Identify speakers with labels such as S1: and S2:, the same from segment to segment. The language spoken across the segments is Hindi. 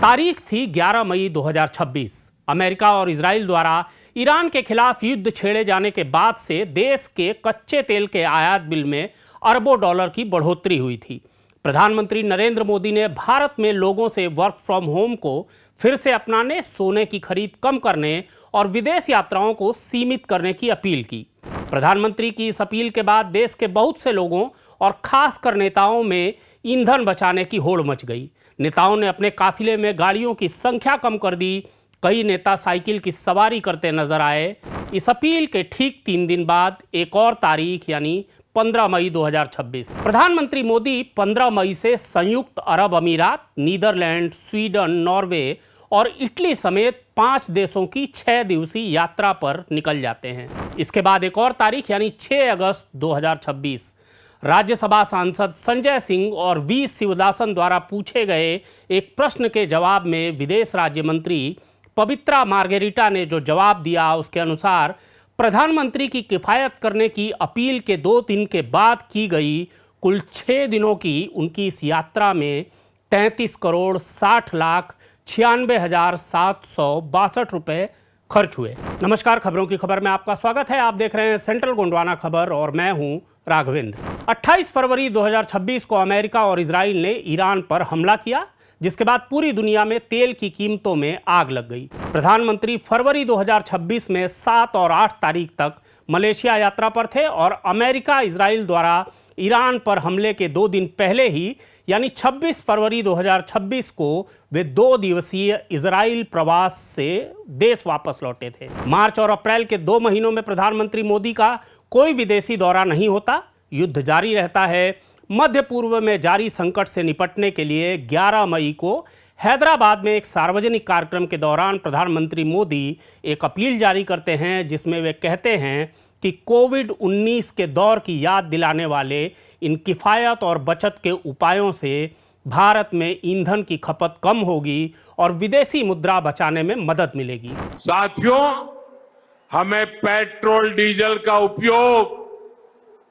S1: तारीख थी 11 मई 2026। अमेरिका और इजराइल द्वारा ईरान के खिलाफ युद्ध छेड़े जाने के बाद से देश के कच्चे तेल के आयात बिल में अरबों डॉलर की बढ़ोतरी हुई थी। प्रधानमंत्री नरेंद्र मोदी ने भारत में लोगों से वर्क फ्रॉम होम को फिर से अपनाने, सोने की खरीद कम करने और विदेश यात्राओं को सीमित करने की अपील की। प्रधानमंत्री की इस अपील के बाद देश के बहुत से लोगों और खासकर नेताओं में ईंधन बचाने की होड़ मच गई। नेताओं ने अपने काफिले में गाड़ियों की संख्या कम कर दी। कई नेता साइकिल की सवारी करते नजर आए। इस अपील के ठीक 3 दिन बाद एक और तारीख यानी 15 मई 2026 प्रधानमंत्री मोदी 15 मई से संयुक्त अरब अमीरात, नीदरलैंड, स्वीडन, नॉर्वे और इटली समेत 5 देशों की 6 दिवसीय यात्रा पर निकल जाते हैं। इसके बाद एक और तारीख यानी 6 अगस्त 2026 राज्यसभा सांसद संजय सिंह और वी शिवदासन द्वारा पूछे गए एक प्रश्न के जवाब में विदेश राज्य मंत्री पवित्रा मार्गेरिटा ने जो जवाब दिया, उसके अनुसार प्रधानमंत्री की किफ़ायत करने की अपील के 2 दिन के बाद की गई कुल 6 दिनों की उनकी इस यात्रा में 33 करोड़ 60 लाख 96,762 रुपये खर्च हुए। नमस्कार, खबरों की खबर में आपका स्वागत है। आप देख रहे हैं सेंट्रल गोंडवाना खबर और मैं हूं राघवेंद्र। 28 फरवरी 2026 को अमेरिका और इजराइल ने ईरान पर हमला किया, जिसके बाद पूरी दुनिया में तेल की कीमतों में आग लग गई। प्रधानमंत्री फरवरी 2026 में 7 और 8 तारीख तक मलेशिया यात्रा पर थे और अमेरिका इजराइल द्वारा ईरान पर हमले के 2 दिन पहले ही यानी 26 फरवरी 2026 को वे 2 दिवसीय इजराइल प्रवास से देश वापस लौटे थे। मार्च और अप्रैल के 2 महीनों में प्रधानमंत्री मोदी का कोई विदेशी दौरा नहीं होता। युद्ध जारी रहता है। मध्य पूर्व में जारी संकट से निपटने के लिए 11 मई को हैदराबाद में एक सार्वजनिक कार्यक्रम के दौरान प्रधानमंत्री मोदी एक अपील जारी करते हैं, जिसमें वे कहते हैं कि कोविड-19 के दौर की याद दिलाने वाले इन किफ़ायत और बचत के उपायों से भारत में ईंधन की खपत कम होगी और विदेशी मुद्रा बचाने में मदद मिलेगी।
S2: साथियों, हमें पेट्रोल डीजल का उपयोग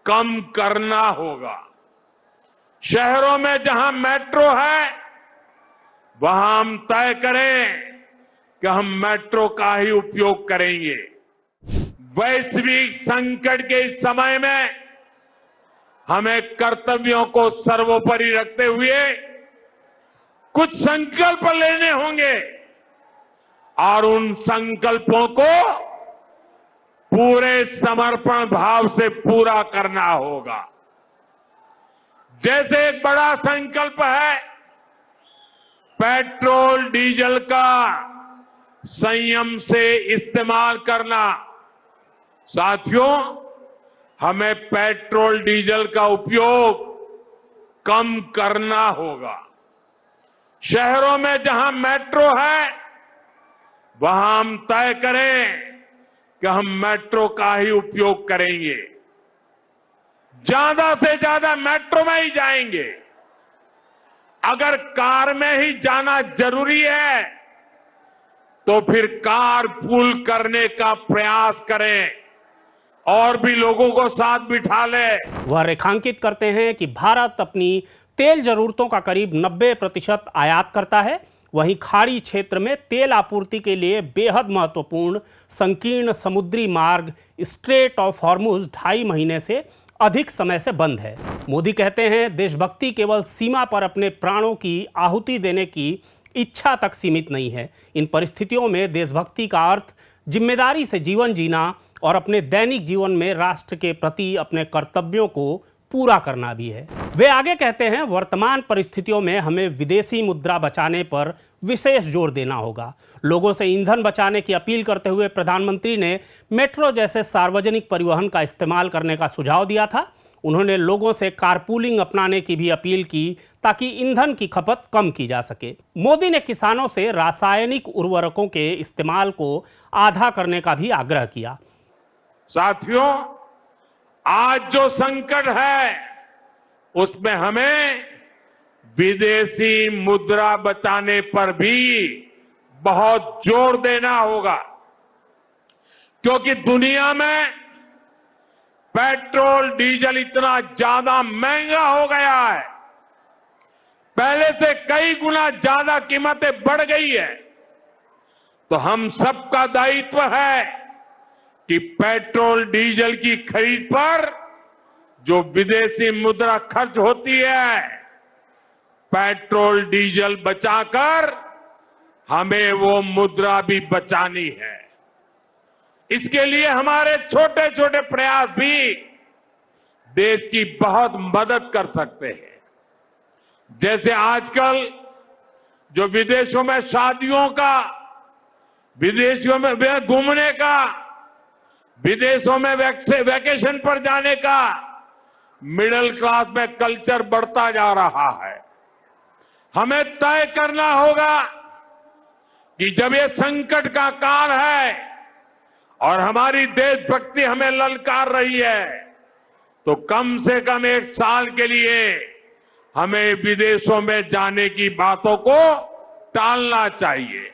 S2: कम करना होगा। शहरों में जहां मेट्रो है वहां हम तय करें कि हम मेट्रो का ही उपयोग करेंगे। वैश्विक संकट के इस समय में हमें कर्तव्यों को सर्वोपरि रखते हुए कुछ संकल्प लेने होंगे और उन संकल्पों को पूरे समर्पण भाव से पूरा करना होगा। जैसे एक बड़ा संकल्प है पेट्रोल डीजल का संयम से इस्तेमाल करना। साथियों, हमें पेट्रोल डीजल का उपयोग कम करना होगा। शहरों में जहां मेट्रो है वहां हम तय करें कि हम मेट्रो का ही उपयोग करेंगे। ज्यादा से ज्यादा मेट्रो में ही जाएंगे। अगर कार में ही जाना जरूरी है तो फिर कार पूल करने का प्रयास करें और भी लोगों को साथ बिठा ले।
S1: वह रेखांकित करते हैं कि भारत अपनी तेल जरूरतों का करीब 90% आयात करता है। वहीं खाड़ी क्षेत्र में तेल आपूर्ति के लिए बेहद महत्वपूर्ण संकीर्ण समुद्री मार्ग स्ट्रेट ऑफ हॉर्मुज 2.5 महीने से अधिक समय से बंद है। मोदी कहते हैं देशभक्ति केवल सीमा पर अपने प्राणों की आहुति देने की इच्छा तक सीमित नहीं है। इन परिस्थितियों में देशभक्ति का अर्थ जिम्मेदारी से जीवन जीना और अपने दैनिक जीवन में राष्ट्र के प्रति अपने कर्तव्यों को पूरा करना भी है। वे आगे कहते हैं वर्तमान परिस्थितियों में हमें विदेशी मुद्रा बचाने पर विशेष जोर देना होगा। लोगों से ईंधन बचाने की अपील करते हुए प्रधानमंत्री ने मेट्रो जैसे सार्वजनिक परिवहन का इस्तेमाल करने का सुझाव दिया था। उन्होंने लोगों से कारपूलिंग अपनाने की भी अपील की ताकि ईंधन की खपत कम की जा सके। मोदी ने किसानों से रासायनिक उर्वरकों के इस्तेमाल को आधा करने का भी आग्रह किया।
S2: साथियों, आज जो संकट है उसमें हमें विदेशी मुद्रा बचाने पर भी बहुत जोर देना होगा, क्योंकि दुनिया में पेट्रोल डीजल इतना ज्यादा महंगा हो गया है पहले से कई गुना ज्यादा कीमतें बढ़ गई है, तो हम सबका दायित्व है कि पेट्रोल डीजल की खरीद पर जो विदेशी मुद्रा खर्च होती है, पेट्रोल डीजल बचाकर हमें वो मुद्रा भी बचानी है। इसके लिए हमारे छोटे छोटे प्रयास भी देश की बहुत मदद कर सकते हैं। जैसे आजकल जो विदेशों में शादियों का, विदेशों में घूमने का, विदेशों में वैकेशन पर जाने का मिडिल क्लास में कल्चर बढ़ता जा रहा है। हमें तय करना होगा कि जब ये संकट का काल है और हमारी देशभक्ति हमें ललकार रही है, तो कम से कम एक साल के लिए हमें विदेशों में जाने की बातों को टालना चाहिए।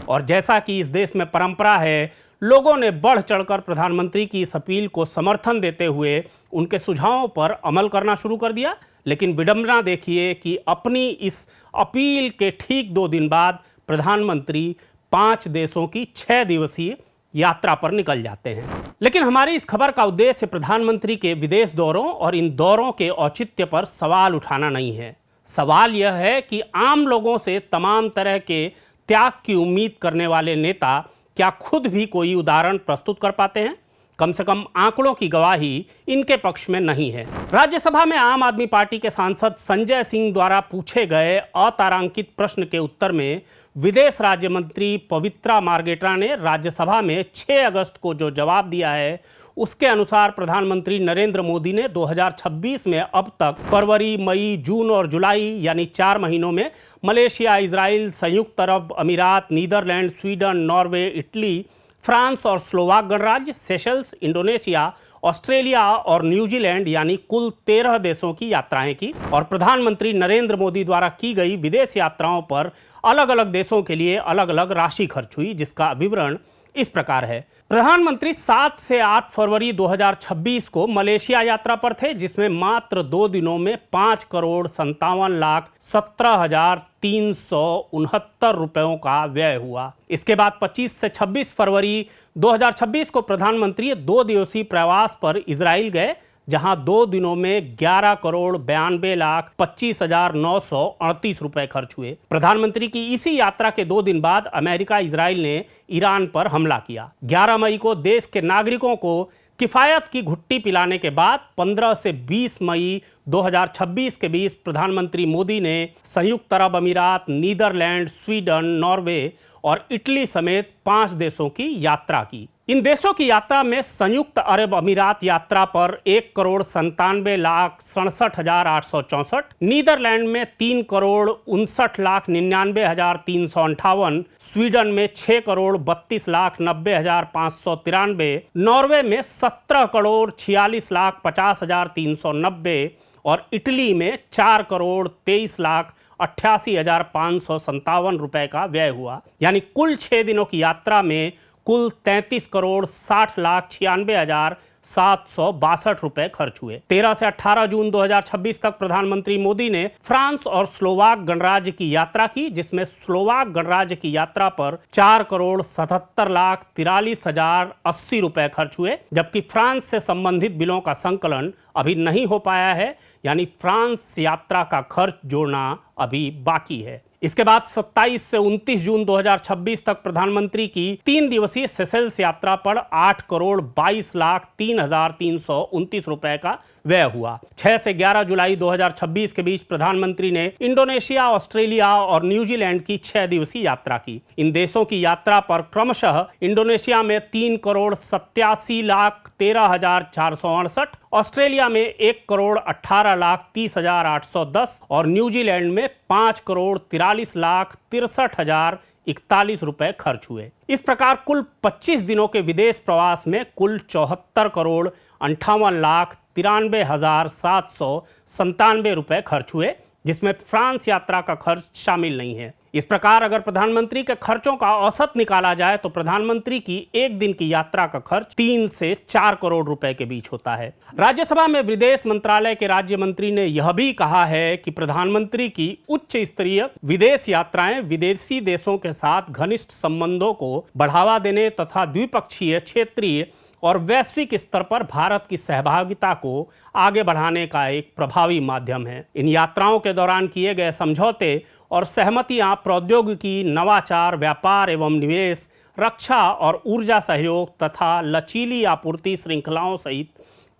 S1: और जैसा कि इस देश में परंपरा है, लोगों ने बढ़ चढ़कर प्रधानमंत्री की इस अपील को समर्थन देते हुए उनके सुझावों पर अमल करना शुरू कर दिया। लेकिन विडंबना देखिए कि अपनी इस अपील के ठीक 2 दिन बाद प्रधानमंत्री 5 देशों की 6 दिवसीय यात्रा पर निकल जाते हैं। लेकिन हमारी इस खबर का उद्देश्य प्रधानमंत्री के विदेश दौरों और इन दौरों के औचित्य पर सवाल उठाना नहीं है। सवाल यह है कि आम लोगों से तमाम तरह के त्याग की उम्मीद करने वाले नेता क्या खुद भी कोई उदाहरण प्रस्तुत कर पाते हैं? कम से कम आंकड़ों की गवाही इनके पक्ष में नहीं है। राज्यसभा में आम आदमी पार्टी के सांसद संजय सिंह द्वारा पूछे गए अतारांकित प्रश्न के उत्तर में विदेश राज्य मंत्री पवित्रा मार्गेट्रा ने राज्यसभा में 6 अगस्त को जो जवाब दिया है, उसके अनुसार प्रधानमंत्री नरेंद्र मोदी ने 2026 में अब तक फरवरी, मई, जून और जुलाई यानी 4 महीनों में मलेशिया, इजराइल, संयुक्त अरब अमीरात, Netherland, Sweden, Norway, Italy, France और स्लोवाक गणराज्य, सेशल्स, इंडोनेशिया, ऑस्ट्रेलिया और न्यूजीलैंड यानी कुल 13 देशों की यात्राएं की। और प्रधानमंत्री नरेंद्र मोदी द्वारा की गई विदेश यात्राओं पर अलग अलग देशों के लिए अलग अलग राशि खर्च हुई, जिसका विवरण इस प्रकार है। प्रधानमंत्री 7 से 8 फरवरी 2026 को मलेशिया यात्रा पर थे, जिसमें मात्र 2 दिनों में 5,57,17,369 रुपयों का व्यय हुआ। इसके बाद 25 से 26 फरवरी 2026 को प्रधानमंत्री 2 दिवसीय प्रवास पर इजराइल गए, जहां 2 दिनों में 11,92,25,938 रुपए खर्च हुए। प्रधानमंत्री की इसी यात्रा के 2 दिन बाद अमेरिका, इजराइल ने ईरान पर हमला किया। 11 मई को देश के नागरिकों को किफायत की घुट्टी पिलाने के बाद 15 से 20 मई 2026 के बीच प्रधानमंत्री मोदी ने संयुक्त अरब अमीरात, नीदरलैंड, स्वीडन, नॉर्वे और इटली समेत 5 देशों की यात्रा की। इन देशों की यात्रा में संयुक्त अरब अमीरात यात्रा पर 1,97,67,864, नीदरलैंड में 3,59,99,358, स्वीडन में 6,32,90,593, नॉर्वे में 17,46,50,390 और इटली में 4,23,88,557 रुपए का व्यय हुआ। यानी कुल 6 दिनों की यात्रा में कुल 33,60,96,762 रुपए खर्च हुए। 13 से 18 जून 2026 तक प्रधानमंत्री मोदी ने फ्रांस और स्लोवाक गणराज्य की यात्रा की, जिसमें स्लोवाक गणराज्य की यात्रा पर 4,77,43,080 रुपए खर्च हुए, जबकि फ्रांस से संबंधित बिलों का संकलन अभी नहीं हो पाया है, यानी फ्रांस यात्रा का खर्च जोड़ना अभी बाकी है। इसके बाद 27 से 29 जून 2026 तक प्रधानमंत्री की 3 दिवसीय सेशल्स यात्रा पर 8,22,03,329 रुपए का व्यय हुआ। 6 से 11 जुलाई 2026 के बीच प्रधानमंत्री ने इंडोनेशिया, ऑस्ट्रेलिया और न्यूजीलैंड की 6 दिवसीय यात्रा की। इन देशों की यात्रा पर क्रमशः इंडोनेशिया में 3,87,13,468, ऑस्ट्रेलिया में 1,18,30,810 और न्यूजीलैंड में 5,43,63,041 रुपए खर्च हुए। इस प्रकार कुल 25 दिनों के विदेश प्रवास में कुल 74,58,93,797 रुपए खर्च हुए, जिसमें फ्रांस यात्रा का खर्च शामिल नहीं है। इस प्रकार अगर प्रधानमंत्री के खर्चों का औसत निकाला जाए तो प्रधानमंत्री की एक दिन की यात्रा का खर्च 3 से 4 करोड़ रुपए के बीच होता है। राज्यसभा में विदेश मंत्रालय के राज्य मंत्री ने यह भी कहा है कि प्रधानमंत्री की उच्च स्तरीय विदेश यात्राएं विदेशी देशों के साथ घनिष्ठ संबंधों को बढ़ावा देने तथा द्विपक्षीय, क्षेत्रीय और वैश्विक स्तर पर भारत की सहभागिता को आगे बढ़ाने का एक प्रभावी माध्यम है। इन यात्राओं के दौरान किए गए समझौते और सहमतियां प्रौद्योगिकी, नवाचार, व्यापार एवं निवेश, रक्षा और ऊर्जा सहयोग तथा लचीली आपूर्ति श्रृंखलाओं सहित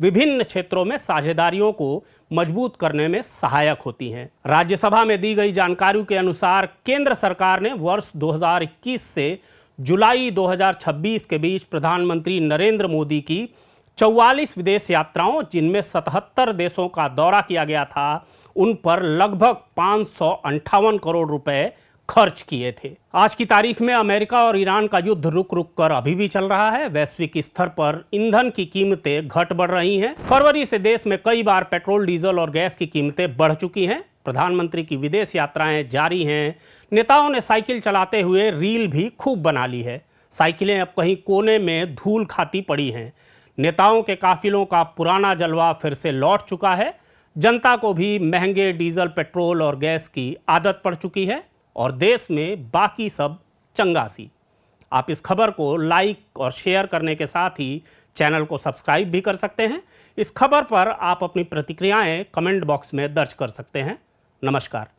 S1: विभिन्न क्षेत्रों में साझेदारियों को मजबूत करने में सहायक होती हैं। राज्यसभा में दी गई जानकारी के अनुसार केंद्र सरकार ने वर्ष 2021 से जुलाई 2026 के बीच प्रधानमंत्री नरेंद्र मोदी की 44 विदेश यात्राओं, जिनमें 77 देशों का दौरा किया गया था, उन पर लगभग 558 करोड़ रुपए खर्च किए थे। आज की तारीख में अमेरिका और ईरान का युद्ध रुक रुक कर अभी भी चल रहा है। वैश्विक स्तर पर ईंधन की कीमतें घट बढ़ रही हैं। फरवरी से देश में कई बार पेट्रोल, डीजल और गैस की कीमतें बढ़ चुकी हैं। प्रधानमंत्री की विदेश यात्राएं जारी हैं। नेताओं ने साइकिल चलाते हुए रील भी खूब बना ली है। साइकिलें अब कहीं कोने में धूल खाती पड़ी हैं। नेताओं के काफिलों का पुराना जलवा फिर से लौट चुका है। जनता को भी महंगे डीजल, पेट्रोल और गैस की आदत पड़ चुकी है और देश में बाकी सब चंगासी। आप इस खबर को लाइक और शेयर करने के साथ ही चैनल को सब्सक्राइब भी कर सकते हैं। इस खबर पर आप अपनी प्रतिक्रियाएं कमेंट बॉक्स में दर्ज कर सकते हैं। नमस्कार।